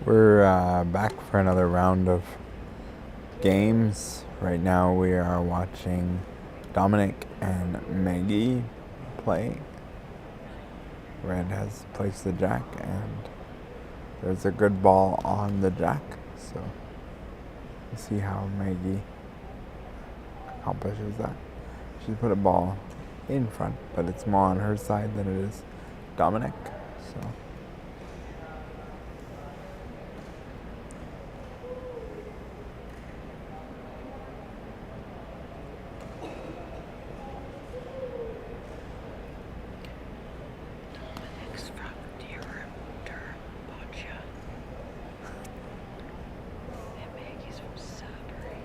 We're back for another round of games. Right now we are watching Dominic and Maggie play. Red has placed the jack and there's a good ball on the jack. So we'll see how Maggie accomplishes that. She put a ball in front, but it's more on her side than it is Dominic. So Dominic's from Ontario Boccia. And Maggie's from Cerebral.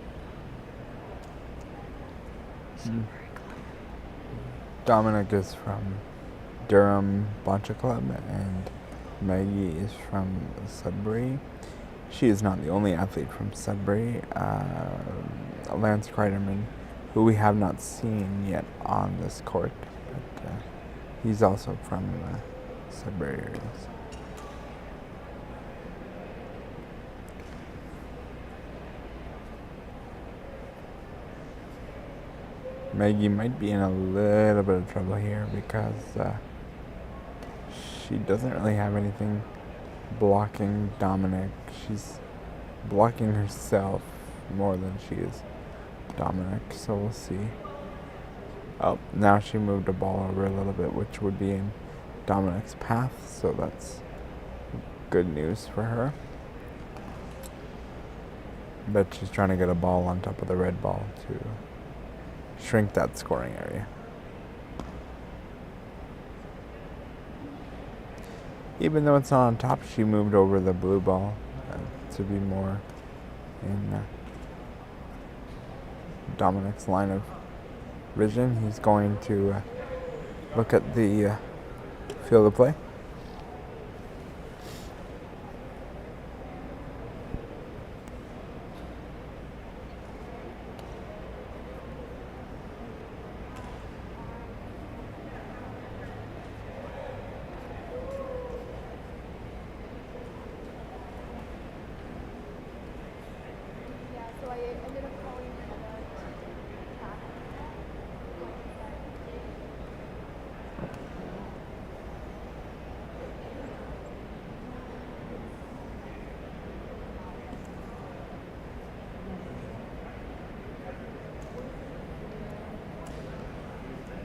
Dominic is from Durham Boccia Club and Maggie is from Sudbury. She is not the only athlete from Sudbury. Lance Kreiderman, who we have not seen yet on this court, but he's also from Sudbury areas. Maggie might be in a little bit of trouble here because she doesn't really have anything blocking Dominic. She's blocking herself more than she is Dominic, so we'll see. Oh, now she moved a ball over a little bit, which would be in Dominic's path, so that's good news for her. But she's trying to get a ball on top of the red ball to shrink that scoring area. Even though it's not on top, she moved over the blue ball to be more in Dominic's line of vision. He's going to look at the field of play.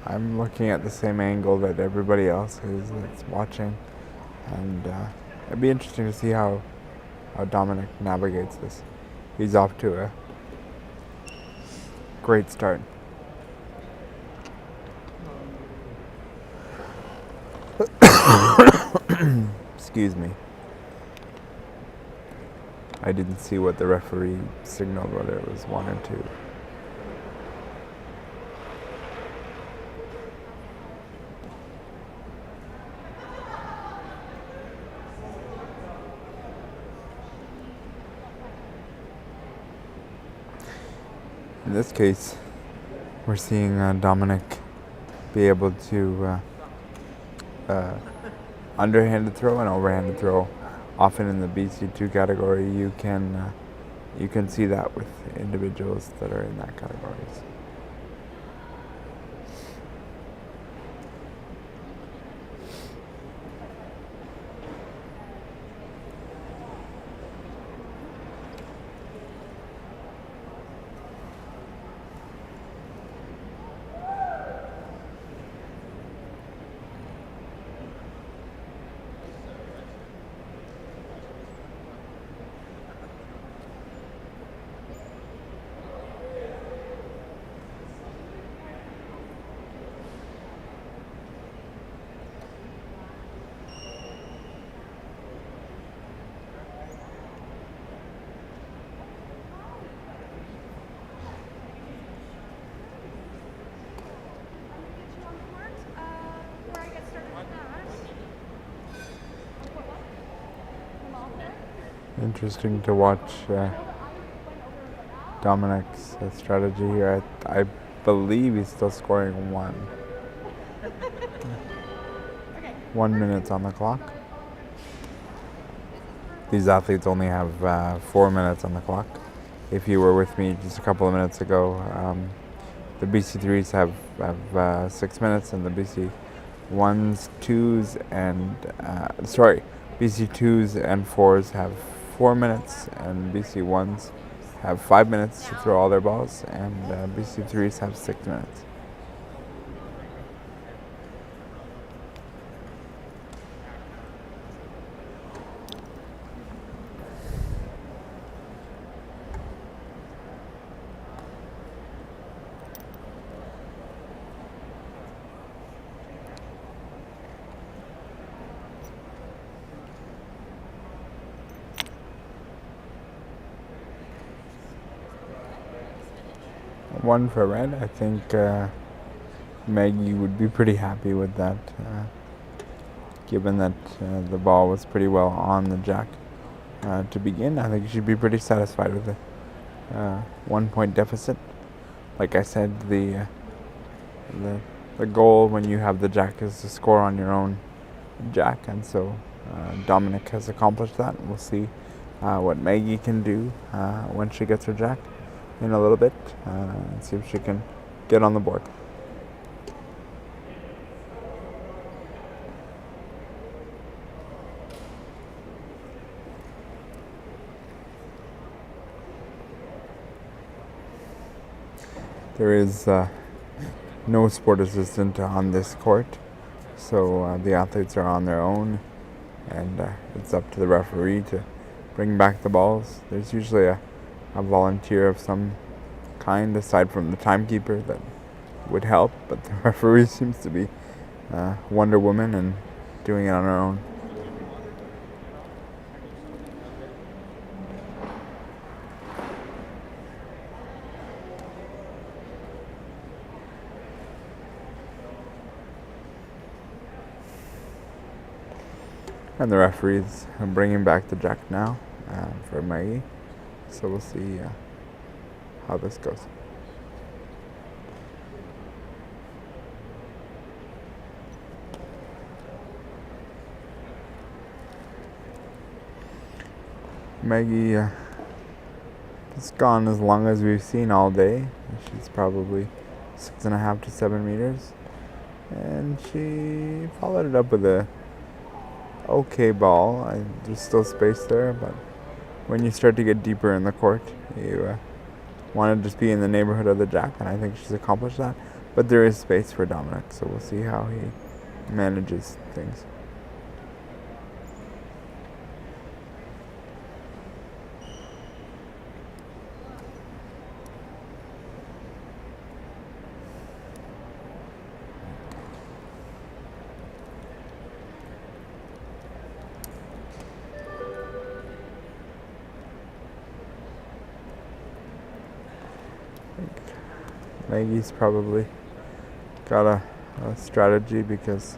I'm looking at the same angle that everybody else is that's watching, and it'd be interesting to see how Dominic navigates this. He's off to a great start. Excuse me. I didn't see what the referee signaled, whether it was 1 or 2. In this case, we're seeing Dominic be able to underhanded throw and overhanded throw. Often in the BC2 category, you can see that with individuals that are in that categories. Interesting to watch Dominic's strategy here. I believe he's still scoring 1. 1 minute on the clock. These athletes only have 4 minutes on the clock. If you were with me just a couple of minutes ago, the BC3s have 6 minutes, and the BC1s, 2s, and BC2s and 4s have 4 minutes, and BC1s have 5 minutes to throw all their balls, and BC3s have 6 minutes. One for red. I think Maggie would be pretty happy with that, given that the ball was pretty well on the jack to begin. I think she'd be pretty satisfied with it. 1 point deficit. Like I said, the goal when you have the jack is to score on your own jack, and so Dominic has accomplished that. We'll see what Maggie can do when she gets her jack in a little bit, and see if she can get on the board. There is no sport assistant on this court, so the athletes are on their own, and it's up to the referee to bring back the balls. There's usually a volunteer of some kind aside from the timekeeper that would help, but the referee seems to be Wonder Woman and doing it on her own. And the referee's bringing back the jack now for Maggie. So we'll see how this goes. Maggie has gone as long as we've seen all day. She's probably 6.5 to 7 meters. And she followed it up with a okay ball. There's still space there, but when you start to get deeper in the court, you want to just be in the neighborhood of the jack, and I think she's accomplished that. But there is space for Dominic, so we'll see how he manages things. Maggie's probably got a strategy, because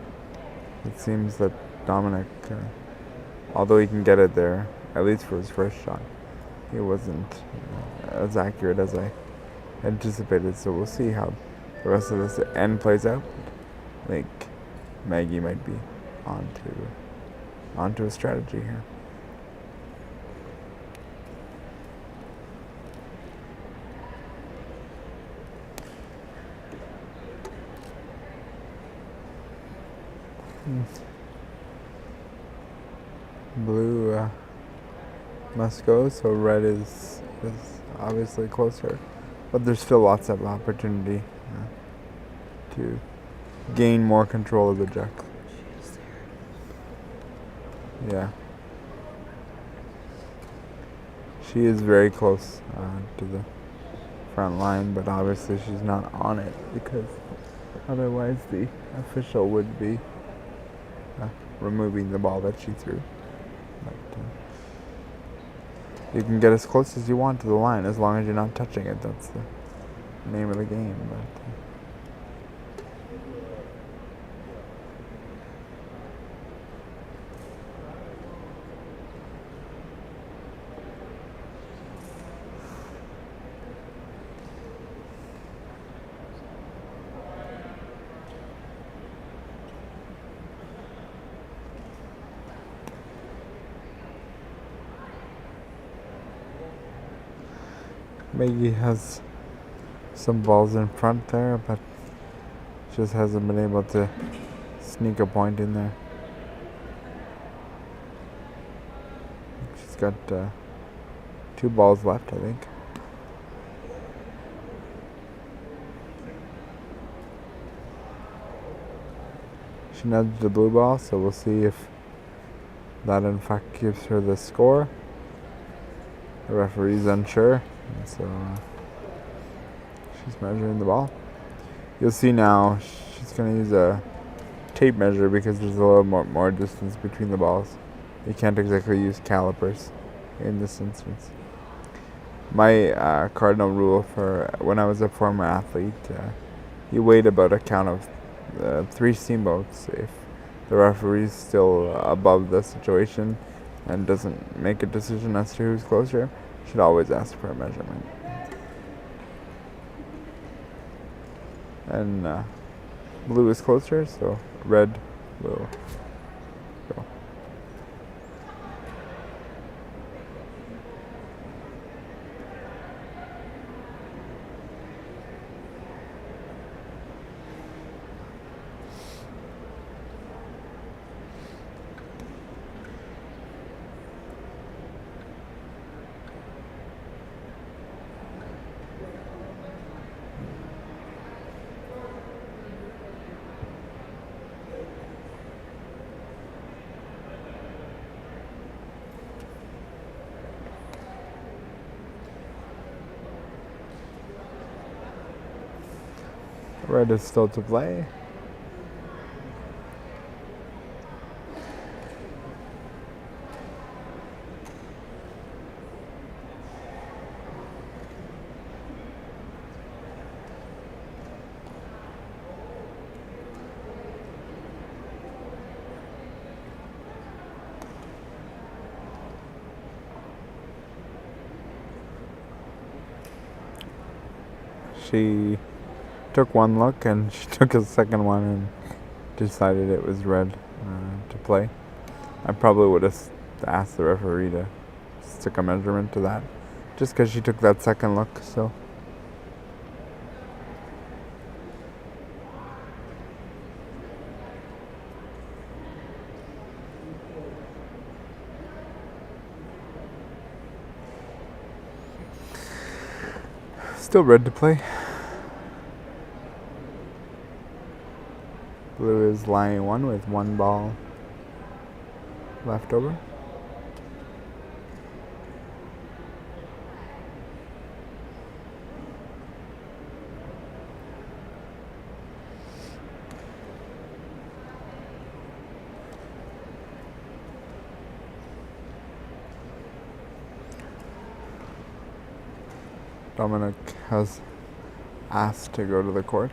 it seems that Dominic, although he can get it there, at least for his first shot, he wasn't as accurate as I anticipated. So we'll see how the rest of this end plays out. I think Maggie might be onto a strategy here. Blue must go, so red is obviously closer, but there's still lots of opportunity to gain more control of the jack. Yeah, she is very close to the front line, but obviously she's not on it, because otherwise the official would be removing the ball that she threw. But you can get as close as you want to the line as long as you're not touching it. That's the name of the game. But Maggie has some balls in front there, but just hasn't been able to sneak a point in there. She's got 2 balls left, I think. She nudged the blue ball, so we'll see if that in fact gives her the score. The referee's unsure, and so she's measuring the ball. You'll see now she's going to use a tape measure because there's a little more distance between the balls. You can't exactly use calipers in this instance. My cardinal rule for when I was a former athlete, you wait about a count of 3 steamboats. If the referee's still above the situation and doesn't make a decision as to who's closer, you should always ask for a measurement. And blue is closer, so red will go. Red is still to play. She took one look and she took a second one and decided it was red to play. I probably would have asked the referee to stick a measurement to that just because she took that second look. So still red to play. Blue is line 1 with 1 ball left over. Dominic has asked to go to the court.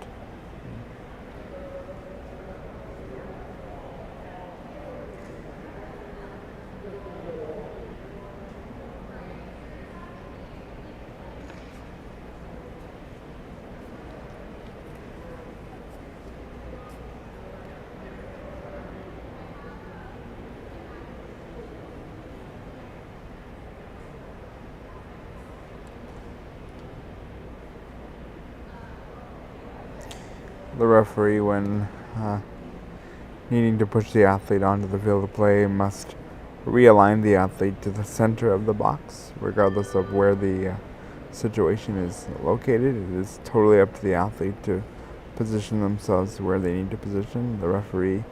The referee, when needing to push the athlete onto the field of play, must realign the athlete to the center of the box, regardless of where the situation is located. It is totally up to the athlete to position themselves where they need to position. The referee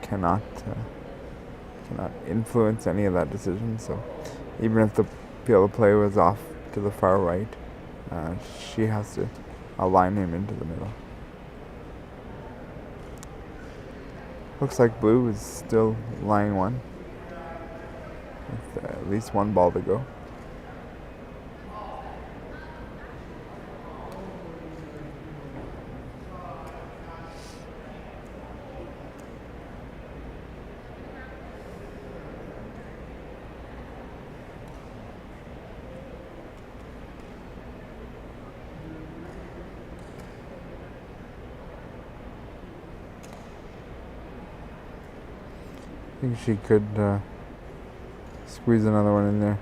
cannot influence any of that decision. So even if the field of play was off to the far right, she has to align him into the middle. Looks like blue is still line 1 with at least 1 ball to go. I think she could squeeze another one in there.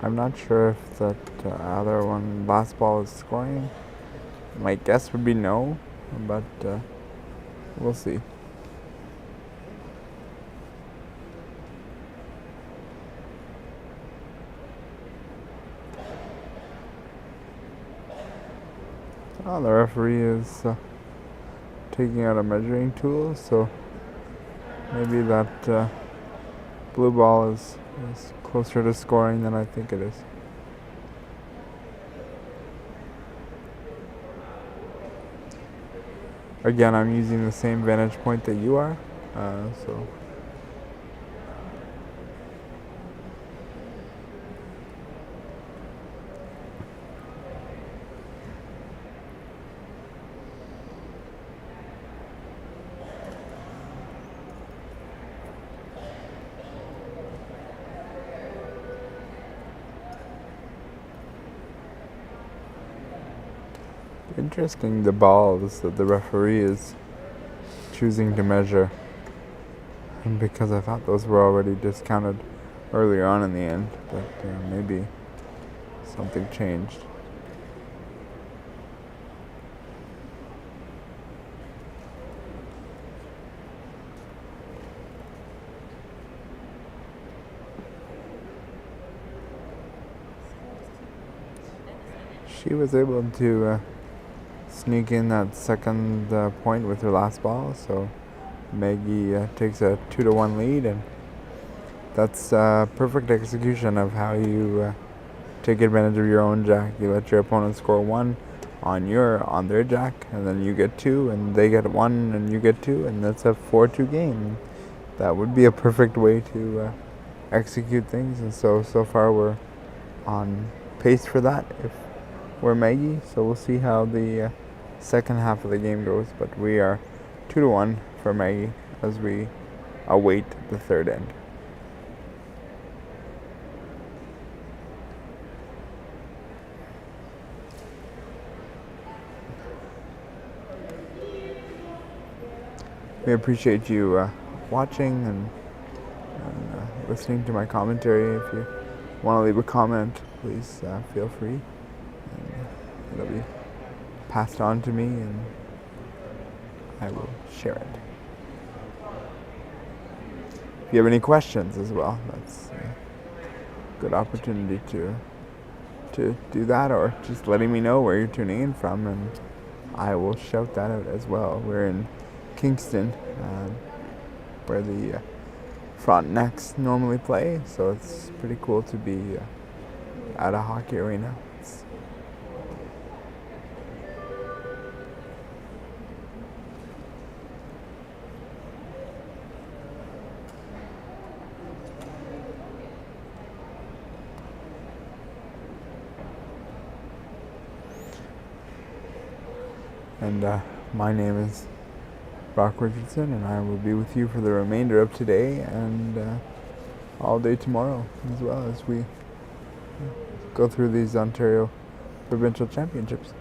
I'm not sure if that other one, last ball, is scoring. My guess would be no, but we'll see. Oh, the referee is taking out a measuring tool, so maybe that blue ball is closer to scoring than I think it is. Again, I'm using the same vantage point that you are, so... Interesting, the balls that the referee is choosing to measure, because I thought those were already discounted earlier on in the end, but maybe something changed. She was able to sneak in that second point with her last ball, so Maggie takes a 2-1 lead, and that's perfect execution of how you take advantage of your own jack. You let your opponent score 1 on their jack, and then you get 2, and they get 1, and you get 2, and that's a 4-2 game. That would be a perfect way to execute things, and so far we're on pace for that if we're Maggie, so we'll see how the second half of the game goes, but we are 2-1 for Maggie as we await the third end. We appreciate you watching and listening to my commentary. If you want to leave a comment, please feel free. And it'll be passed on to me, and I will share it. If you have any questions as well, that's a good opportunity to do that, or just letting me know where you're tuning in from, and I will shout that out as well. We're in Kingston, where the Frontenacs normally play, so it's pretty cool to be at a hockey arena. And my name is Brock Richardson, and I will be with you for the remainder of today and all day tomorrow, as well as we go through these Ontario Provincial Championships.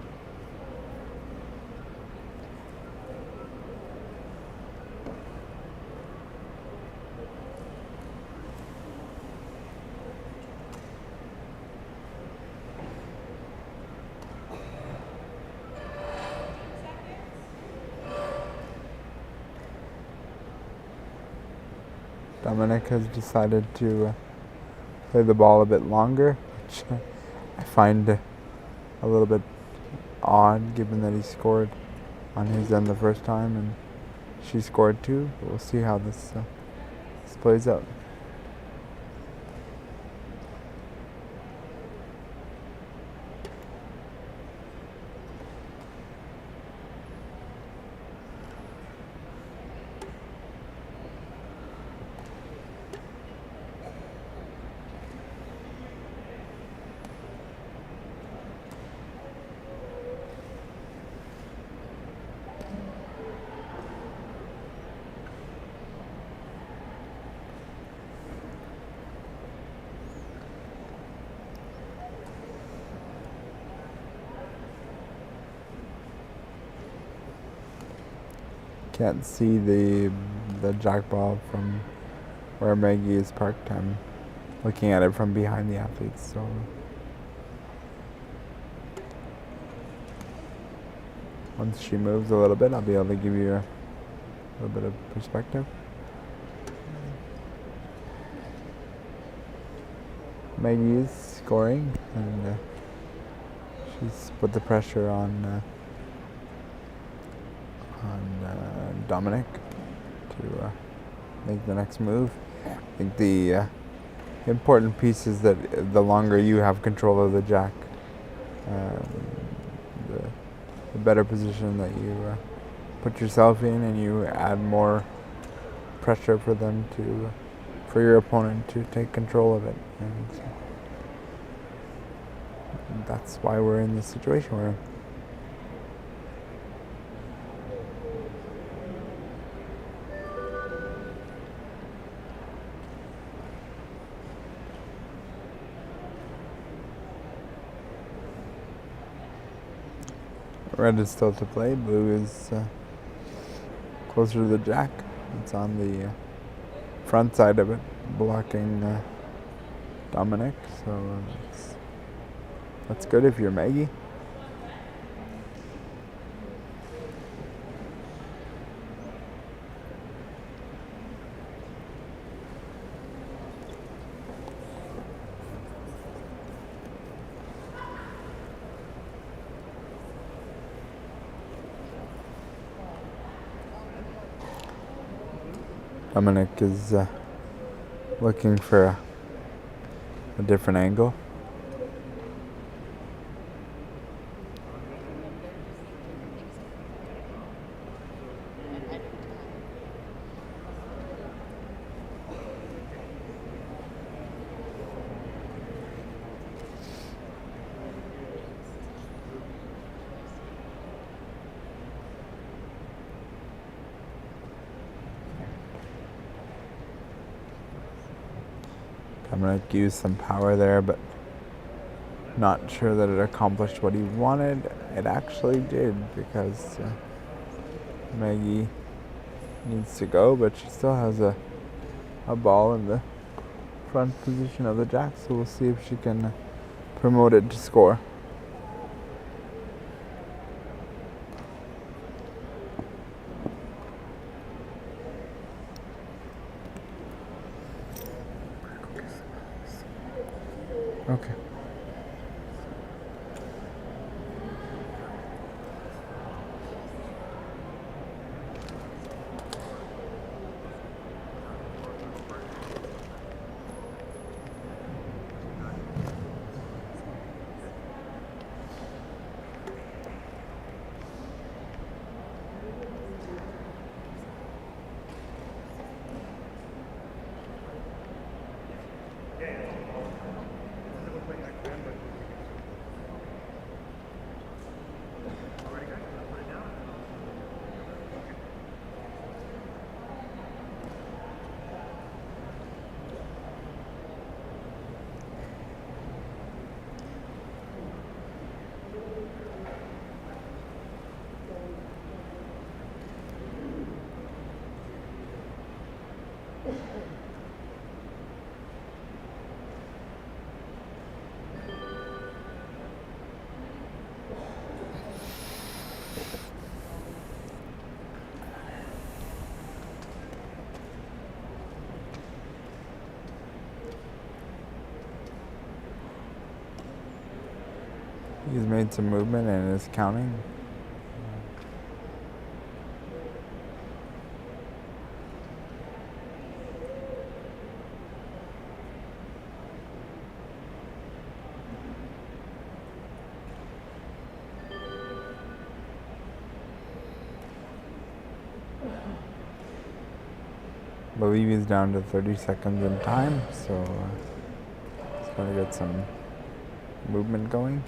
Dominic has decided to play the ball a bit longer, which I find a little bit odd, given that he scored on his end the first time and she scored too. But we'll see how this plays out. Can't see the jack ball from where Maggie is parked. I'm looking at it from behind the athletes. So once she moves a little bit, I'll be able to give you a little bit of perspective. Maggie is scoring, and she's put the pressure on Dominic to make the next move. I think the important piece is that the longer you have control of the jack, the better position that you put yourself in, and you add more pressure for your opponent to take control of it. And that's why we're in this situation we're in. Red is still to play. Blue is closer to the jack. It's on the front side of it, blocking Dominic. So that's good if you're Maggie. Dominic is looking for a different angle. Dominic used some power there, but not sure that it accomplished what he wanted. It actually did, because Maggie needs to go, but she still has a ball in the front position of the jack, so we'll see if she can promote it to score. Okay. He's made some movement and is counting. I believe he's down to 30 seconds in time, so he's going to get some movement going.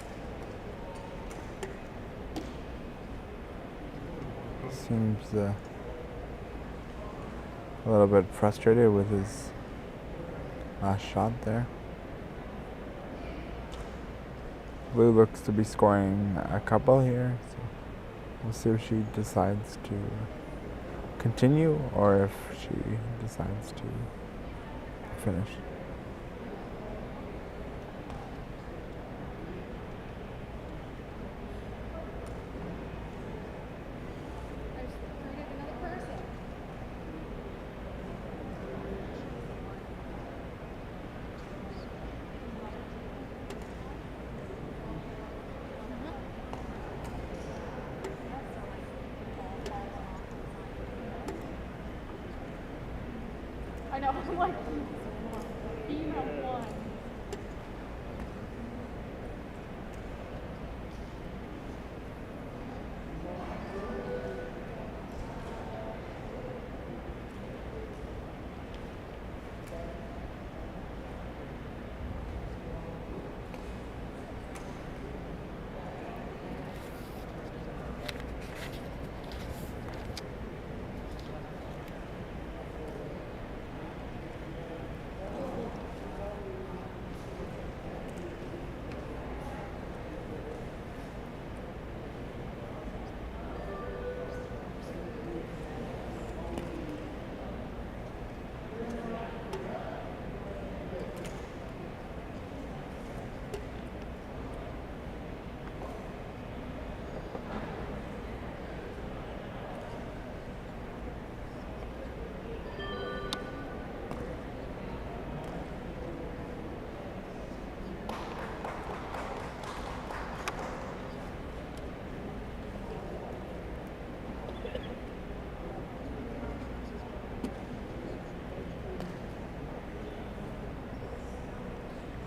Seems a little bit frustrated with his last shot there. Blue looks to be scoring a couple here, so we'll see if she decides to continue or if she decides to finish. know, I'm like, team of one.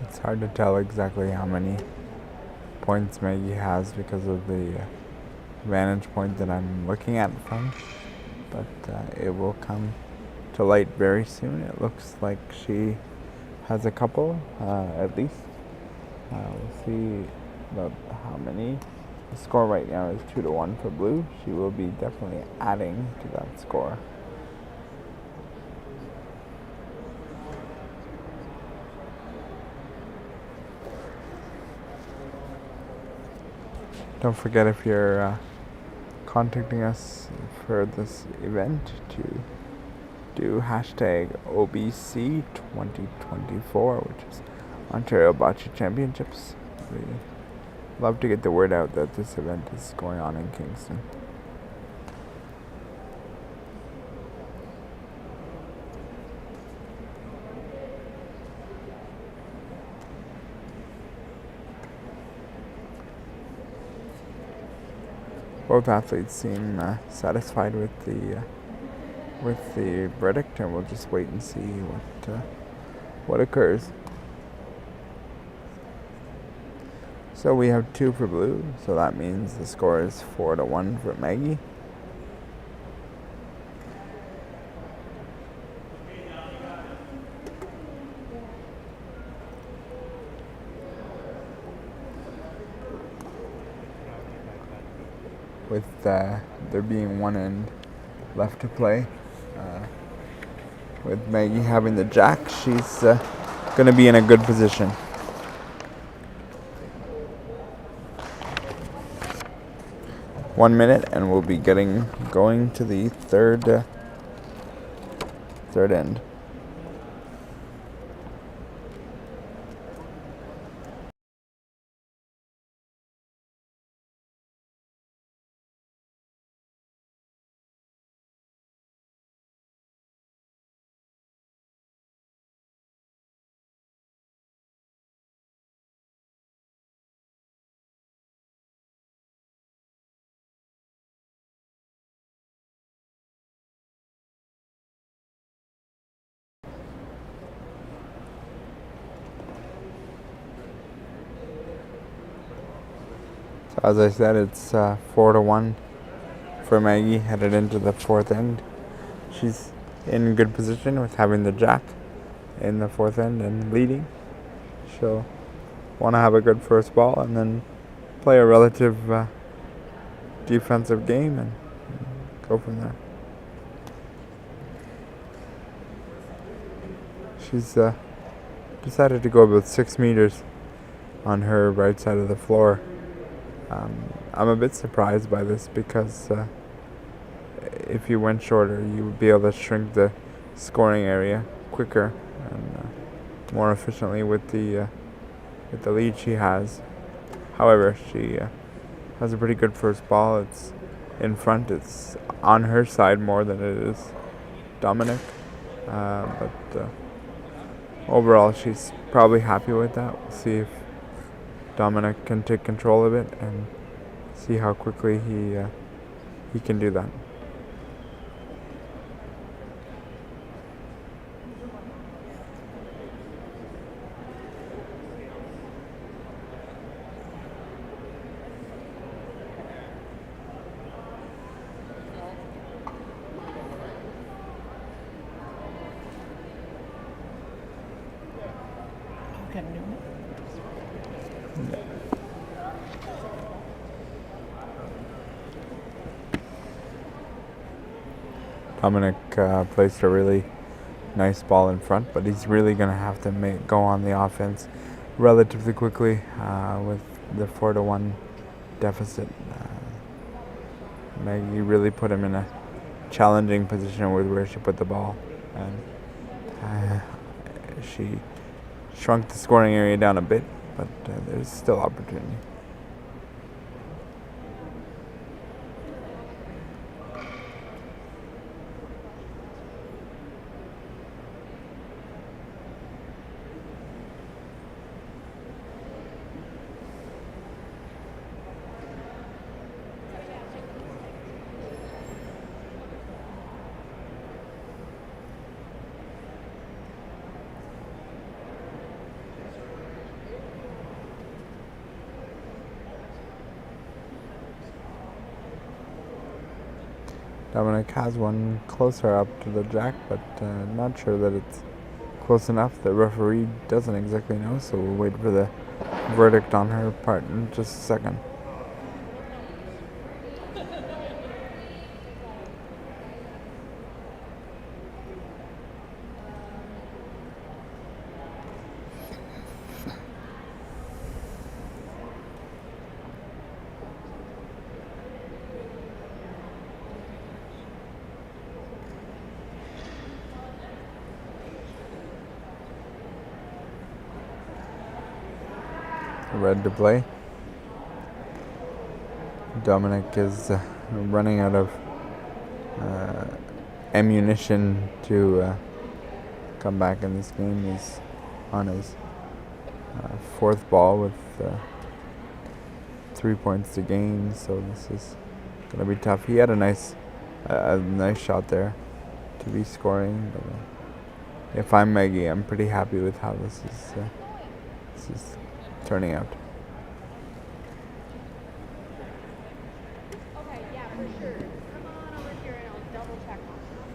It's hard to tell exactly how many points Maggie has because of the vantage point that I'm looking at from, but it will come to light very soon. It looks like she has a couple, at least. We'll see about how many. The score right now is 2-1 for blue. She will be definitely adding to that score. Don't forget, if you're contacting us for this event, to do hashtag OBC 2024, which is Ontario Boccia Championships. We love to get the word out that this event is going on in Kingston. Both athletes seem satisfied with the verdict, and we'll just wait and see what occurs. So we have 2 for blue, so that means the score is 4-1 for Maggie. With there being one end left to play, with Maggie having the jack, she's going to be in a good position. One minute, and we'll be going to the third end. So as I said, it's 4-1 for Maggie, headed into the fourth end. She's in good position with having the jack in the fourth end and leading. She'll want to have a good first ball and then play a relative defensive game and go from there. She's decided to go about 6 meters on her right side of the floor. I'm a bit surprised by this because if you went shorter, you would be able to shrink the scoring area quicker and more efficiently with the lead she has. However, she has a pretty good first ball. It's in front. It's on her side more than it is Dominic. But overall, she's probably happy with that. We'll see if Dominic can take control of it and see how quickly he can do that. Dominic placed a really nice ball in front, but he's really going to have to go on the offense relatively quickly with the 4-1 deficit. Maggie really put him in a challenging position with where she put the ball, and she shrunk the scoring area down a bit, but there's still opportunity. Dominic has one closer up to the jack, but not sure that it's close enough. The referee doesn't exactly know, so we'll wait for the verdict on her part in just a second. Red to play. Dominic is running out of ammunition to come back in this game. He's on his fourth ball with 3 points to gain, so this is going to be tough. He had a nice shot there to be scoring, but if I'm Maggie, I'm pretty happy with how this is turning out. Okay, yeah, for sure. Come on over here and I'll double check on that.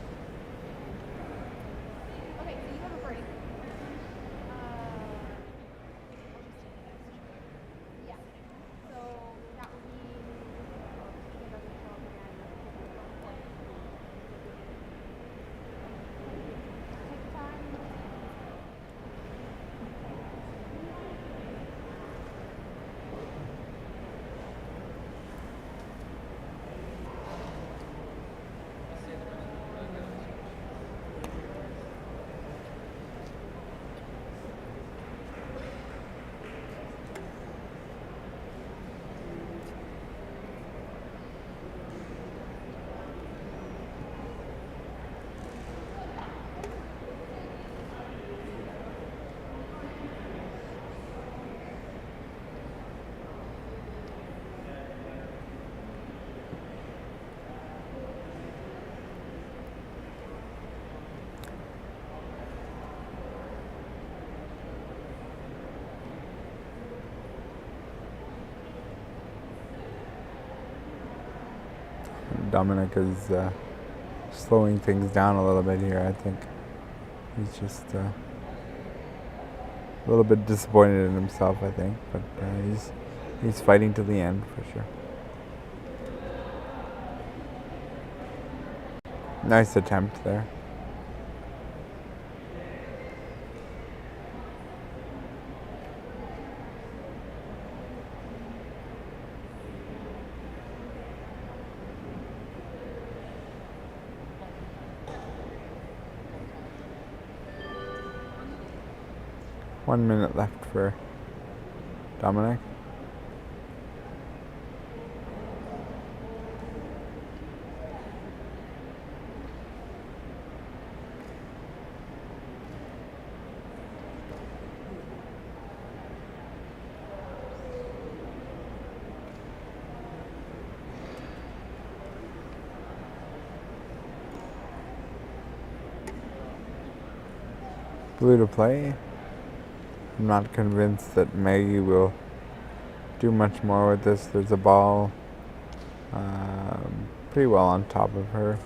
Okay, so you have a break. Yeah. So that would mean Keegan doesn't show up again. Take your time. Dominic is slowing things down a little bit here, I think. He's just a little bit disappointed in himself, I think, but he's fighting to the end for sure. Nice attempt there. One minute left for Dominic. Blue to play. I'm not convinced that Maggie will do much more with this. There's a ball pretty well on top of her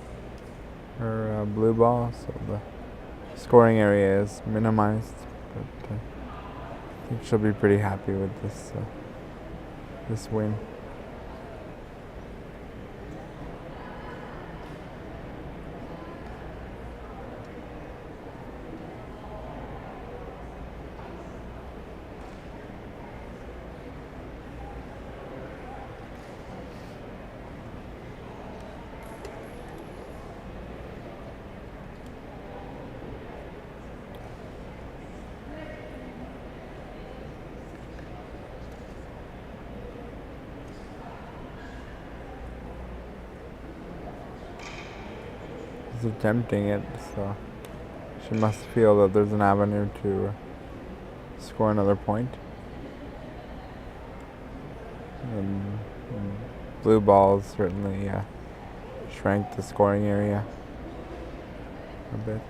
blue ball, so the scoring area is minimized. But think she'll be pretty happy with this win. She's attempting it, so she must feel that there's an avenue to score another point. And blue balls certainly shrank the scoring area a bit.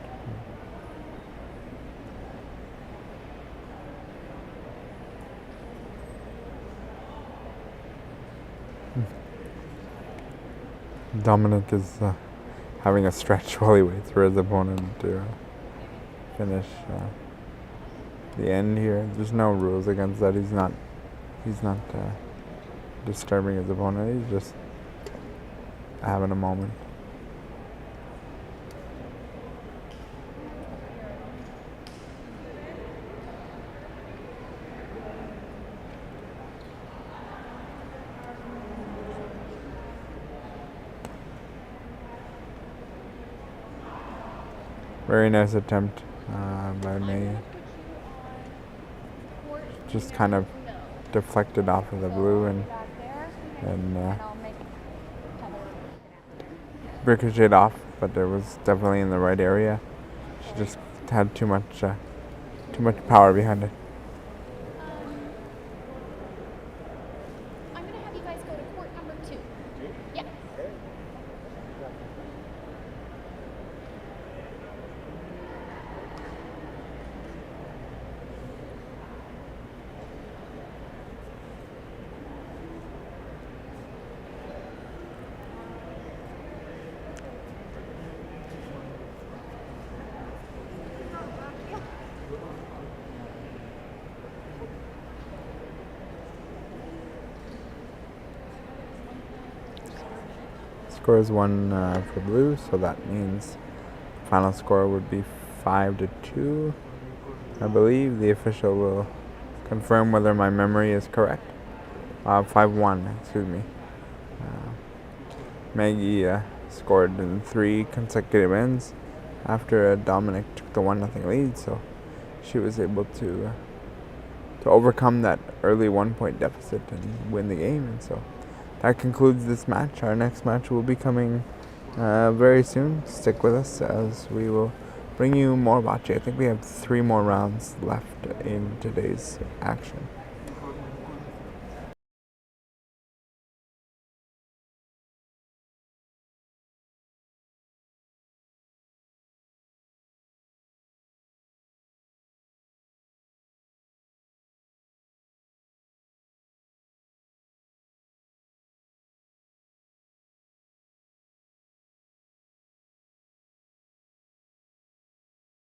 Dominic is having a stretch while he waits for his opponent to finish the end here. There's no rules against that. He's not disturbing his opponent. He's just having a moment. Very nice attempt by Maggie. Just kind of deflected off of the blue and ricocheted off, but it was definitely in the right area. She just had too much power behind it. I'm going to have you guys go to court number 2. Yeah. Score is 1 for blue, so that means final score would be 5-2. I believe the official will confirm whether my memory is correct. 5-1, excuse me. Maggie scored in 3 consecutive ends after Dominic took the 1-0 lead, so she was able to overcome that early 1-point deficit and win the game, and so that concludes this match. Our next match will be coming very soon. Stick with us as we will bring you more bocce. I think we have 3 more rounds left in today's action.